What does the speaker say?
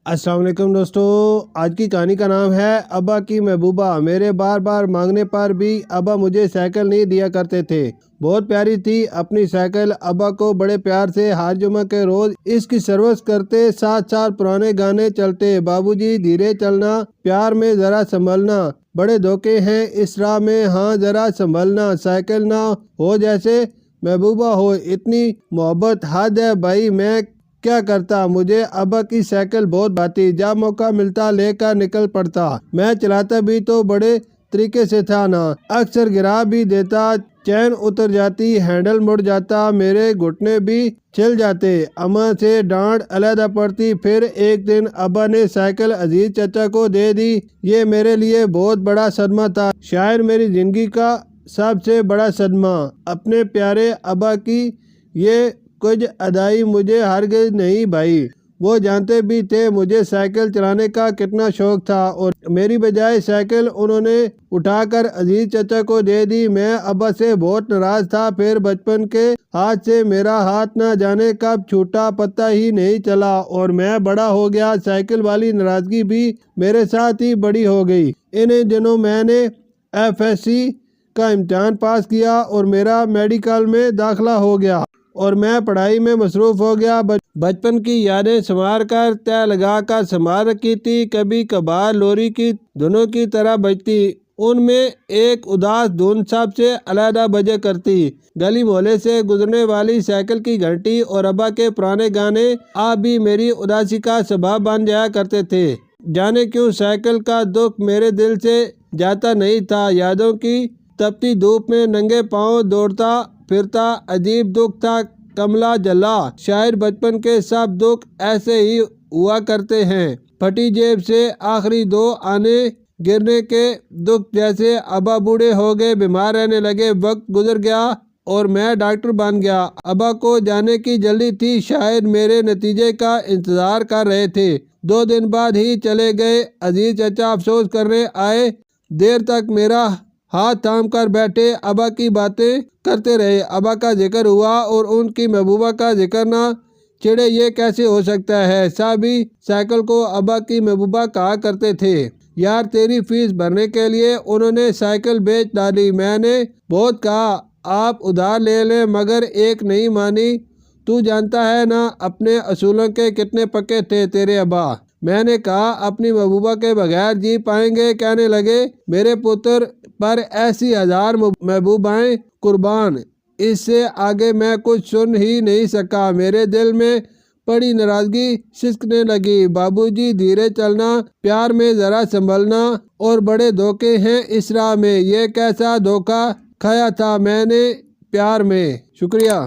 السلام علیکم دوستو، آج کی کہانی کا نام ہے ابا کی محبوبہ۔ میرے بار بار مانگنے پر بھی ابا مجھے سائیکل نہیں دیا کرتے تھے۔ بہت پیاری تھی اپنی سائیکل، ابا کو بڑے پیار سے ہر جمعہ کے روز اس کی سروس کرتے، ساتھ ساتھ پرانے گانے چلتے۔ بابو جی دھیرے چلنا، پیار میں ذرا سنبھلنا، بڑے دھوکے ہیں اس راہ میں، ہاں ذرا سنبھلنا، سائیکل نہ ہو جیسے محبوبہ ہو، اتنی محبت حد ہے بھائی، میں کیا کرتا، مجھے ابا کی سائیکل بہت بھاتی، جب موقع ملتا لے کر نکل پڑتا۔ میں چلاتا بھی تو بڑے طریقے سے تھا نا، اکثر گرا بھی دیتا، چین اتر جاتی، ہینڈل مڑ جاتا، میرے گھٹنے بھی چھل جاتے، اماں سے ڈانٹ علیحدہ پڑتی۔ پھر ایک دن ابا نے سائیکل عزیز چچا کو دے دی۔ یہ میرے لیے بہت بڑا صدمہ تھا، شاید میری زندگی کا سب سے بڑا صدمہ۔ اپنے پیارے ابا کی یہ کچھ ادائی مجھے ہرگز نہیں بھائی۔ وہ جانتے بھی تھے مجھے سائیکل چلانے کا کتنا شوق تھا، اور میری بجائے سائیکل انہوں نے اٹھا کر عزیز چچا کو دے دی۔ میں ابا سے بہت ناراض تھا، پھر بچپن کے ہاتھ سے میرا ہاتھ نہ جانے کب چھوٹا پتہ ہی نہیں چلا، اور میں بڑا ہو گیا، سائیکل والی ناراضگی بھی میرے ساتھ ہی بڑی ہو گئی۔ انہی دنوں میں نے FSC کا امتحان پاس کیا اور میرا میڈیکل میں داخلہ ہو گیا، اور میں پڑھائی میں مصروف ہو گیا۔ بچپن کی یادیں سنوار کر تہ لگا کر سنبھال رکھی تھی، کبھی کبھار لوری کی دھنوں کی طرح بجتی، ان میں ایک اداس دھن سب سے علیحدہ بجے کرتی۔ گلی محلے سے گزرنے والی سائیکل کی گھنٹی اور ابا کے پرانے گانے اب بھی میری اداسی کا سبب بن جایا کرتے تھے۔ جانے کیوں سائیکل کا دکھ میرے دل سے جاتا نہیں تھا۔ یادوں کی تپتی دھوپ میں ننگے پاؤں دوڑتا پھرتا، عجیب دکھ تھا کملا جلا۔ شاید بچپن کے سب دکھ ایسے ہی ہوا کرتے ہیں، پھٹی جیب سے آخری دو آنے گرنے کے دکھ جیسے۔ ابا بوڑھے ہو گئے، بیمار رہنے لگے، وقت گزر گیا اور میں ڈاکٹر بن گیا۔ ابا کو جانے کی جلدی تھی، شاید میرے نتیجے کا انتظار کر رہے تھے۔ 2 دن بعد ہی چلے گئے۔ عزیز چچا افسوس کرنے آئے، دیر تک میرا ہاتھ تھام کر بیٹھے، ابا کی باتیں کرتے رہے۔ ابا کا ذکر ہوا اور ان کی محبوبہ کا ذکر نہ چھڑے، یہ کیسے ہو سکتا ہے؟ سب ہی سائیکل کو ابا کی محبوبہ کہا کرتے تھے۔ یار تیری فیس بھرنے کے لیے انہوں نے سائیکل بیچ ڈالی۔ میں نے بہت کہا آپ ادھار لے لیں، مگر ایک نہیں مانی۔ تو جانتا ہے نا اپنے اصولوں کے کتنے پکے تھے تیرے ابا۔ میں نے کہا اپنی محبوبہ کے بغیر جی پائیں گے؟ کہنے لگے میرے پتر پر ایسی 1000 محبوبائیں قربان۔ اس سے آگے میں کچھ سن ہی نہیں سکا۔ میرے دل میں پڑی ناراضگی سسکنے لگی۔ بابو جی دھیرے چلنا، پیار میں ذرا سنبھلنا، اور بڑے دھوکے ہیں اس راہ میں، یہ کیسا دھوکہ کھایا تھا میں نے پیار میں۔ شکریہ۔